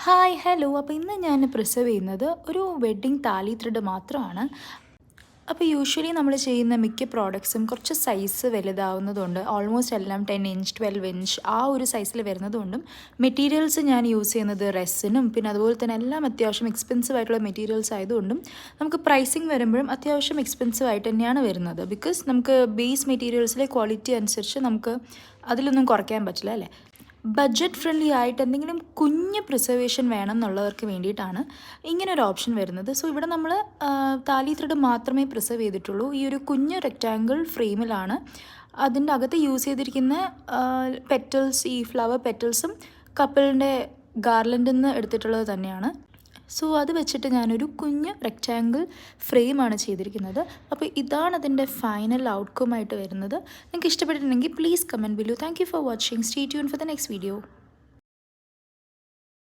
Hi hello. അപ്പോൾ ഇന്ന് ഞാൻ പ്രിസർവ് ചെയ്യുന്നത് ഒരു വെഡ്ഡിങ് താലി ത്രെഡ് മാത്രമാണ്. അപ്പോൾ യൂഷ്വലി നമ്മൾ ചെയ്യുന്ന മിക്ക പ്രോഡക്ട്സും കുറച്ച് സൈസ് വലുതാവുന്നതുകൊണ്ട് ഓൾമോസ്റ്റ് എല്ലാം 10 ഇഞ്ച് 12 ഇഞ്ച് ആ ഒരു സൈസിൽ വരുന്നതുകൊണ്ടും മെറ്റീരിയൽസ് ഞാൻ യൂസ് ചെയ്യുന്നത് റെസിനും പിന്നെ അതുപോലെ തന്നെ എല്ലാം അത്യാവശ്യം എക്സ്പെൻസീവ് ആയിട്ടുള്ള മെറ്റീരിയൽസ് ആയതുകൊണ്ടും നമുക്ക് പ്രൈസിങ് വരുമ്പോഴും അത്യാവശ്യം എക്സ്പെൻസീവ് ആയിട്ട് തന്നെയാണ് വരുന്നത്. ബിക്കോസ് നമുക്ക് ബേസ് മെറ്റീരിയൽസിലെ ക്വാളിറ്റി അനുസരിച്ച് നമുക്ക് അതിലൊന്നും കുറയ്ക്കാൻ പറ്റില്ല അല്ലേ. ബഡ്ജറ്റ് ഫ്രണ്ട്ലി ആയിട്ട് എന്തെങ്കിലും കുഞ്ഞ് പ്രിസർവേഷൻ വേണം എന്നുള്ളവർക്ക് വേണ്ടിയിട്ടാണ് ഇങ്ങനൊരു ഓപ്ഷൻ വരുന്നത്. സോ ഇവിടെ നമ്മൾ താലി ത്രെഡ് മാത്രമേ പ്രിസർവ് ചെയ്തിട്ടുള്ളൂ. ഈ ഒരു കുഞ്ഞ് റെക്റ്റാങ്കിൾ ഫ്രെയിമിലാണ് അതിൻ്റെ അകത്ത് യൂസ് ചെയ്തിരിക്കുന്ന പെറ്റൽസ്, ഈ ഫ്ലവർ പെറ്റൽസും കപ്പിളിൻ്റെ ഗാർലൻഡിൽ നിന്ന് എടുത്തിട്ടുള്ളത് തന്നെയാണ്. സോ അത് വെച്ചിട്ട് ഞാനൊരു കുഞ്ഞ് റെക്റ്റാങ്കിൾ ഫ്രെയിമാണ് ചെയ്തിരിക്കുന്നത്. അപ്പോൾ ഇതാണ് അതിൻ്റെ ഫൈനൽ ഔട്ട്കം ആയിട്ട് വരുന്നത്. നിങ്ങൾക്ക് ഇഷ്ടപ്പെട്ടിട്ടുണ്ടെങ്കിൽ please comment below. Thank you for watching. Stay tune for the next video.